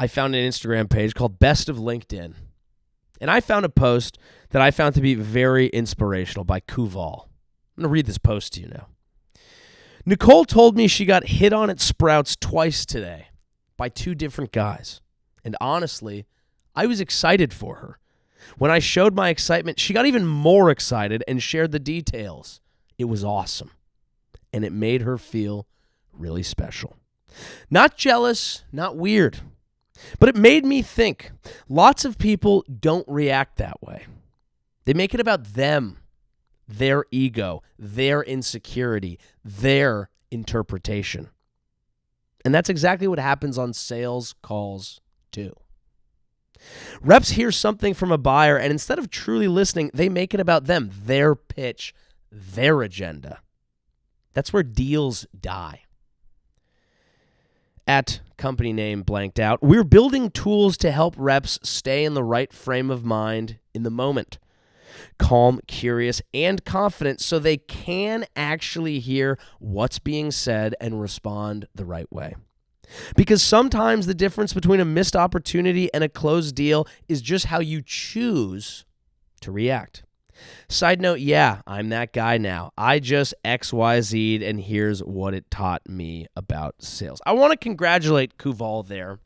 I found an Instagram page called Best of LinkedIn. And I found a post that I found to be very inspirational by Kuval. I'm going to read this post to you now. Nicole told me she got hit on at Sprouts twice today by two different guys. And honestly, I was excited for her. When I showed my excitement, she got even more excited and shared the details. It was awesome. And it made her feel really special. Not jealous, not weird. But it made me think. Lots of people don't react that way. They make it about them, their ego, their insecurity, their interpretation. And that's exactly what happens on sales calls too. Reps hear something from a buyer, and instead of truly listening, they make it about them, their pitch, their agenda. That's where deals die. At company name blanked out, we're building tools to help reps stay in the right frame of mind in the moment. Calm, curious, and confident so they can actually hear what's being said and respond the right way. Because sometimes the difference between a missed opportunity and a closed deal is just how you choose to react. Side note, yeah, I'm that guy now. I just XYZ'd, and here's what it taught me about sales. I want to congratulate Kuval there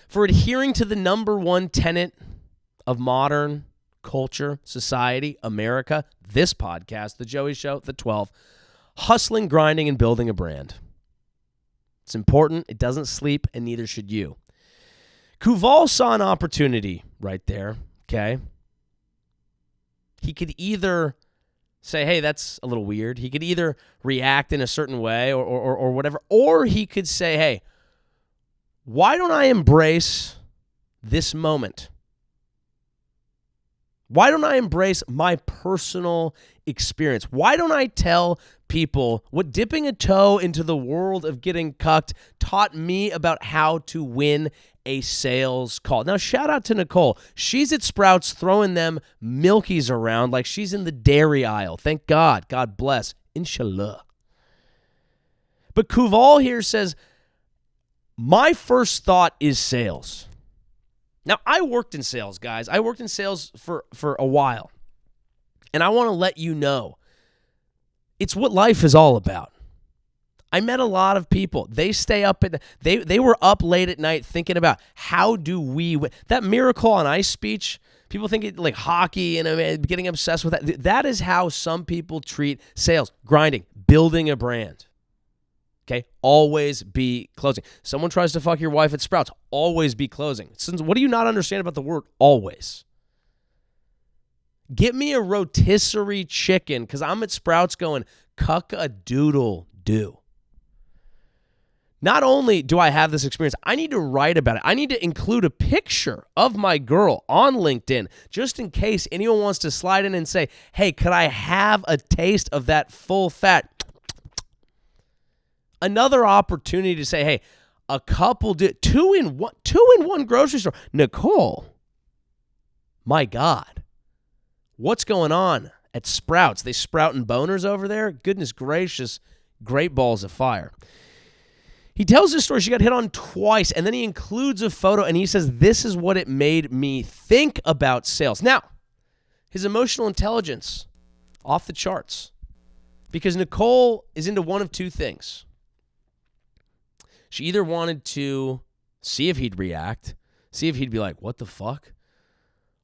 for adhering to the number one tenet of modern culture, society, America, this podcast, The Joey Show, The 12, hustling, grinding, and building a brand. It's important. It doesn't sleep, and neither should you. Kuval saw an opportunity right there, okay? He could either say, hey, that's a little weird. He could either react in a certain way or whatever, or he could say, hey, why don't I embrace this moment? Why don't I embrace my personal experience? Why don't I tell people what dipping a toe into the world of getting cucked taught me about how to win a sales call? Now, shout out to Nicole. She's at Sprouts throwing them Milkies around like she's in the dairy aisle. Thank God. God bless. Inshallah. But Kuval here says, my first thought is sales. Now, I worked in sales, guys. I worked in sales for a while. And I want to let you know, it's what life is all about. I met a lot of people. They stay up they were up late at night thinking about how do we win. That Miracle on Ice speech, people think it like hockey and getting obsessed with that. That is how some people treat sales, grinding, building a brand. Okay, always be closing. Someone tries to fuck your wife at Sprouts, always be closing. What do you not understand about the word always? Get me a rotisserie chicken because I'm at Sprouts going, cuck-a-doodle-doo. Not only do I have this experience, I need to write about it. I need to include a picture of my girl on LinkedIn just in case anyone wants to slide in and say, hey, could I have a taste of that full fat? Another opportunity to say, hey, a couple did two in one grocery store. Nicole, my God, what's going on at Sprouts? They sprouting boners over there? Goodness gracious, great balls of fire. He tells this story. She got hit on twice, and then he includes a photo, and he says, this is what it made me think about sales. Now, his emotional intelligence, off the charts, because Nicole is into one of two things. She either wanted to see if he'd react, see if he'd be like, what the fuck?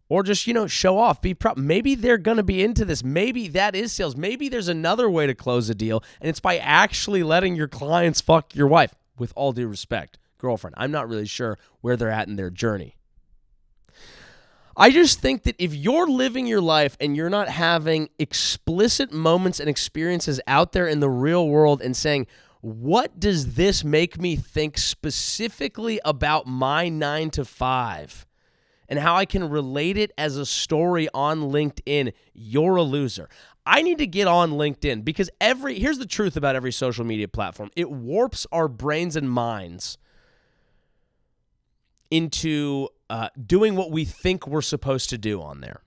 Or just, show off, be proud. Maybe they're going to be into this. Maybe that is sales. Maybe there's another way to close a deal, and it's by actually letting your clients fuck your wife. With all due respect, girlfriend. I'm not really sure where they're at in their journey. I just think that if you're living your life and you're not having explicit moments and experiences out there in the real world and saying, what does this make me think specifically about my 9 to 5 and how I can relate it as a story on LinkedIn, you're a loser. I need to get on LinkedIn because here's the truth about every social media platform. It warps our brains and minds into doing what we think we're supposed to do on there.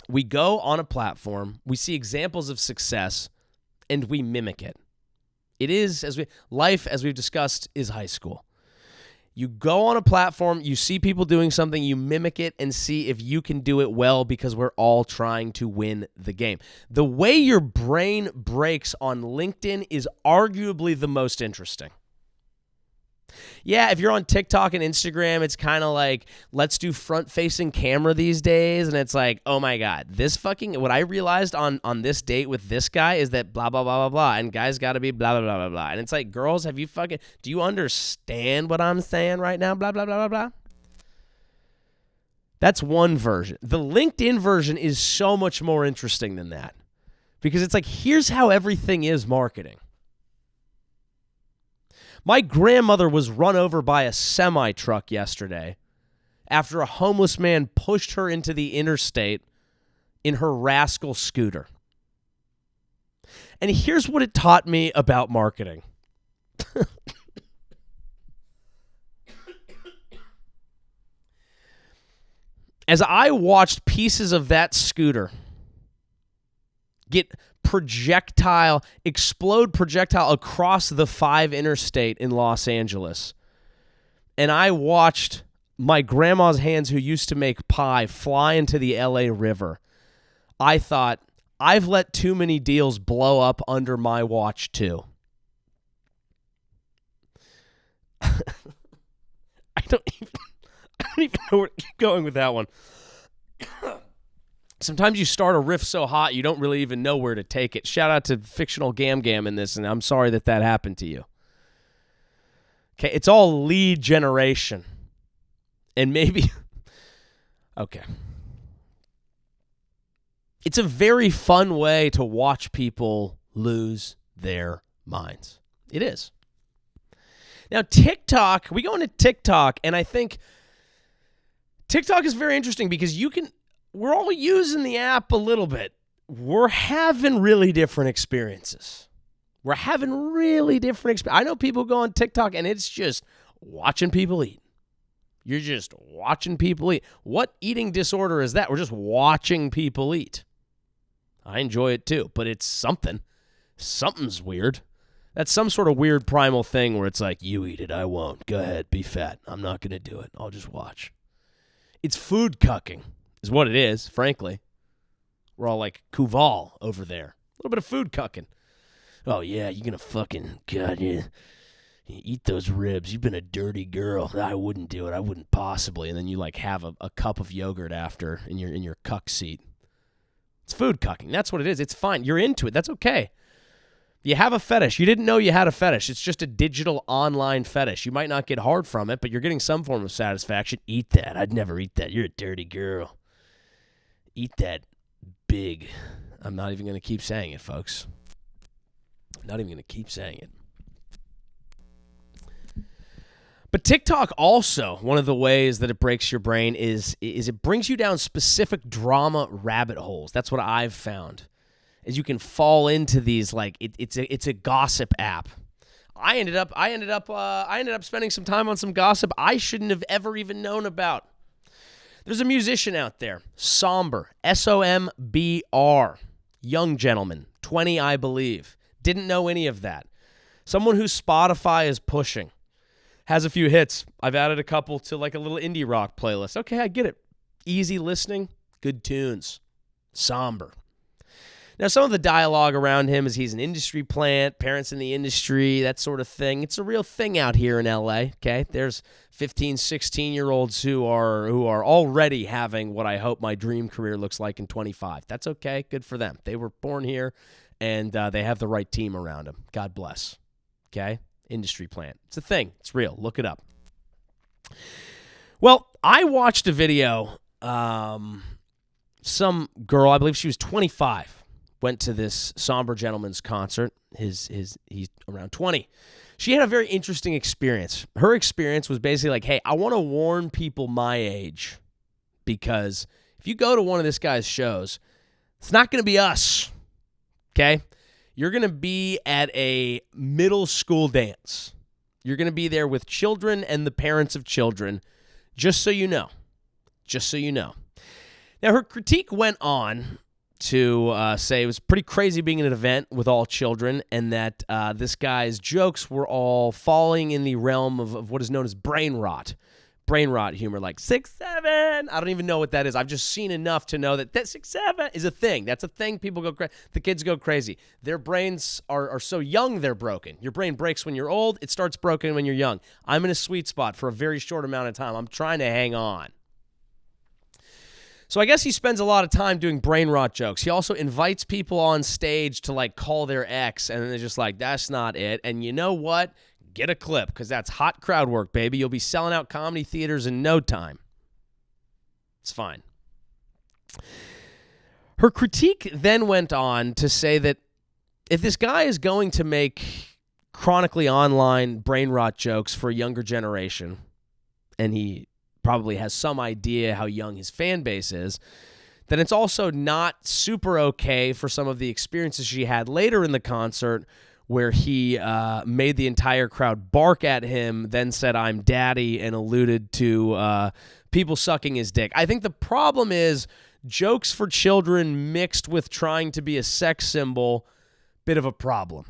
We go on a platform, we see examples of success, and we mimic it. It is, life, as we've discussed, is high school. You go on a platform, you see people doing something, you mimic it and see if you can do it well because we're all trying to win the game. The way your brain breaks on LinkedIn is arguably the most interesting. Yeah, if you're on TikTok and Instagram, it's kind of like, let's do front-facing camera these days. And it's like, oh my God, what I realized on this date with this guy is that blah, blah, blah, blah, blah. And guys got to be blah, blah, blah, blah, blah. And it's like, girls, do you understand what I'm saying right now? Blah, blah, blah, blah, blah. That's one version. The LinkedIn version is so much more interesting than that because it's like, here's how everything is marketing. My grandmother was run over by a semi-truck yesterday after a homeless man pushed her into the interstate in her rascal scooter. And here's what it taught me about marketing. As I watched pieces of that scooter explode projectile across the 5 interstate in Los Angeles. And I watched my grandma's hands who used to make pie fly into the LA River. I thought, I've let too many deals blow up under my watch too. I don't even know where to keep going with that one. Sometimes you start a riff so hot you don't really even know where to take it. Shout out to Fictional Gam Gam in this, and I'm sorry that happened to you. Okay, it's all lead generation. And maybe... Okay. It's a very fun way to watch people lose their minds. It is. Now, TikTok, we go into TikTok, and I think TikTok is very interesting because we're all using the app a little bit. We're having really different experiences. I know people go on TikTok and it's just watching people eat. You're just watching people eat. What eating disorder is that? We're just watching people eat. I enjoy it too, but it's something. Something's weird. That's some sort of weird primal thing where it's like, you eat it, I won't. Go ahead, be fat. I'm not going to do it. I'll just watch. It's food cucking. Is what it is, frankly. We're all like Kuval over there. A little bit of food cucking. Oh, yeah, you're going to fucking, God, you eat those ribs. You've been a dirty girl. I wouldn't do it. I wouldn't possibly. And then you like have a cup of yogurt after in your cuck seat. It's food cucking. That's what it is. It's fine. You're into it. That's okay. You have a fetish. You didn't know you had a fetish. It's just a digital online fetish. You might not get hard from it, but you're getting some form of satisfaction. Eat that. I'd never eat that. You're a dirty girl. Eat that big. I'm not even going to keep saying it, folks. I'm not even going to keep saying it. But TikTok also, one of the ways that it breaks your brain is it brings you down specific drama rabbit holes. That's what I've found. Is you can fall into these like it's a gossip app. I ended up spending some time on some gossip I shouldn't have ever even known about. There's a musician out there, SOMBR, SOMBR, young gentleman, 20, I believe. Didn't know any of that. Someone who Spotify is pushing. Has a few hits. I've added a couple to like a little indie rock playlist. Okay, I get it. Easy listening, good tunes. SOMBR. Now, some of the dialogue around him is he's an industry plant, parents in the industry, that sort of thing. It's a real thing out here in LA, okay? There's 15, 16-year-olds who are already having what I hope my dream career looks like in 25. That's okay. Good for them. They were born here, and they have the right team around them. God bless, okay? Industry plant. It's a thing. It's real. Look it up. Well, I watched a video. Some girl, I believe she was 25, went to this SOMBR gentleman's concert. He's around 20. She had a very interesting experience. Her experience was basically like, hey, I want to warn people my age because if you go to one of this guy's shows, it's not going to be us, okay? You're going to be at a middle school dance. You're going to be there with children and the parents of children, just so you know. Just so you know. Now, her critique went on to say it was pretty crazy being in an event with all children, and that this guy's jokes were all falling in the realm of what is known as brain rot. Brain rot humor, like 6'7". I don't even know what that is. I've just seen enough to know that 6'7" is a thing. That's a thing. People go crazy. The kids go crazy. Their brains are so young, they're broken. Your brain breaks when you're old. It starts broken when you're young. I'm in a sweet spot for a very short amount of time. I'm trying to hang on. So I guess he spends a lot of time doing brain rot jokes. He also invites people on stage to like call their ex, and then they're just like, that's not it. And you know what? Get a clip, because that's hot crowd work, baby. You'll be selling out comedy theaters in no time. It's fine. Her critique then went on to say that if this guy is going to make chronically online brain rot jokes for a younger generation, and he probably has some idea how young his fan base is, then it's also not super okay for some of the experiences she had later in the concert, where he made the entire crowd bark at him, then said, "I'm daddy," and alluded to people sucking his dick. I think the problem is jokes for children mixed with trying to be a sex symbol, bit of a problem.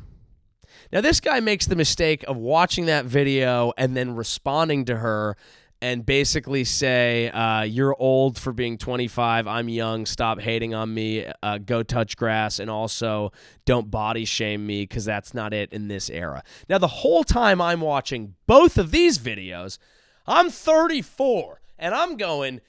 Now, this guy makes the mistake of watching that video and then responding to her and basically say, you're old for being 25, I'm young, stop hating on me, go touch grass, and also don't body shame me, because that's not it in this era. Now, the whole time I'm watching both of these videos, I'm 34, and I'm going,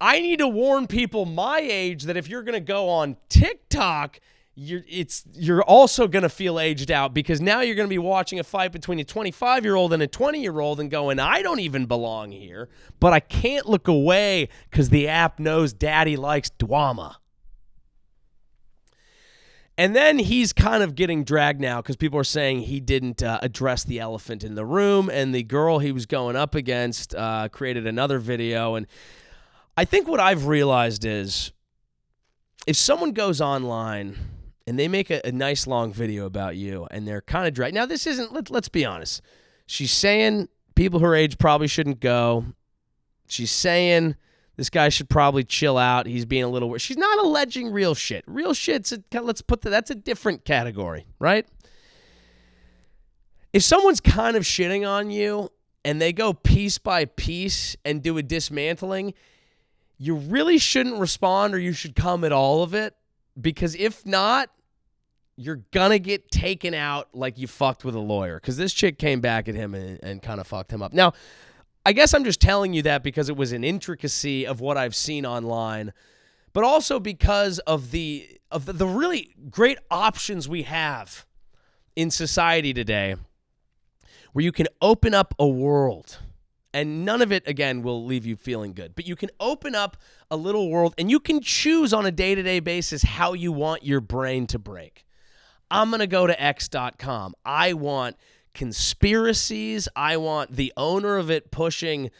I need to warn people my age that if you're going to go on TikTok, you're also going to feel aged out, because now you're going to be watching a fight between a 25-year-old and a 20-year-old and going, I don't even belong here, but I can't look away because the app knows daddy likes drama. And then he's kind of getting dragged now because people are saying he didn't address the elephant in the room, and the girl he was going up against created another video. And I think what I've realized is if someone goes online and they make a nice long video about you, and they're kind of dragged. Now, this isn't, let's be honest. She's saying people her age probably shouldn't go. She's saying this guy should probably chill out. He's being a little weird. She's not alleging real shit. Real shit's, that's a different category, right? If someone's kind of shitting on you and they go piece by piece and do a dismantling, you really shouldn't respond, or you should come at all of it, because if not, you're going to get taken out like you fucked with a lawyer, because this chick came back at him and kind of fucked him up. Now, I guess I'm just telling you that because it was an intricacy of what I've seen online, but also because of the really great options we have in society today where you can open up a world. And none of it, again, will leave you feeling good. But you can open up a little world, and you can choose on a day-to-day basis how you want your brain to break. I'm going to go to X.com. I want conspiracies. I want the owner of it pushing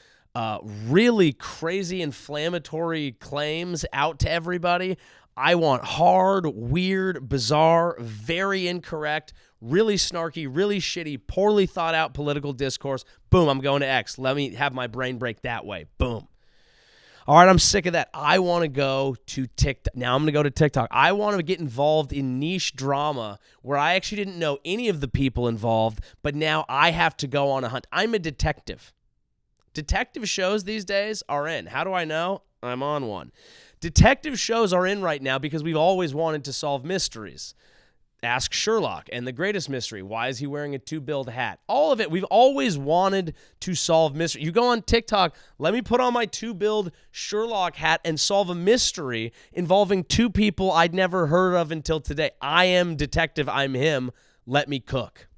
really crazy inflammatory claims out to everybody. I want hard, weird, bizarre, very incorrect, really snarky, really shitty, poorly thought out political discourse. Boom, I'm going to X. Let me have my brain break that way. Boom. All right, I'm sick of that. I want to go to TikTok. Now I'm going to go to TikTok. I want to get involved in niche drama where I actually didn't know any of the people involved, but now I have to go on a hunt. I'm a detective. Detective shows these days are in. How do I know? I'm on one. Detective shows are in right now because we've always wanted to solve mysteries. Ask Sherlock and the greatest mystery. Why is he wearing a two-billed hat? All of it. We've always wanted to solve mystery. You go on TikTok, let me put on my two-billed Sherlock hat and solve a mystery involving two people I'd never heard of until today. I am detective. I'm him. Let me cook.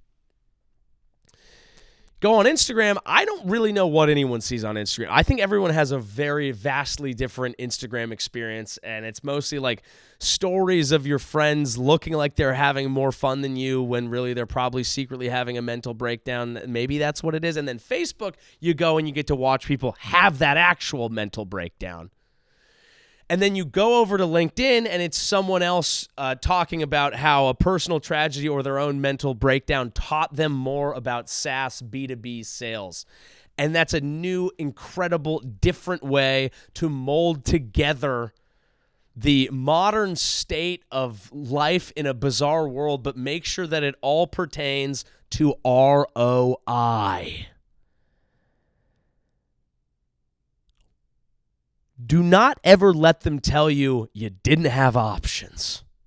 Go on Instagram. I don't really know what anyone sees on Instagram. I think everyone has a very vastly different Instagram experience, and it's mostly like stories of your friends looking like they're having more fun than you when really they're probably secretly having a mental breakdown. Maybe that's what it is. And then Facebook, you go and you get to watch people have that actual mental breakdown. And then you go over to LinkedIn, and it's someone else talking about how a personal tragedy or their own mental breakdown taught them more about SaaS B2B sales. And that's a new, incredible, different way to mold together the modern state of life in a bizarre world, but make sure that it all pertains to ROI. Do not ever let them tell you you didn't have options.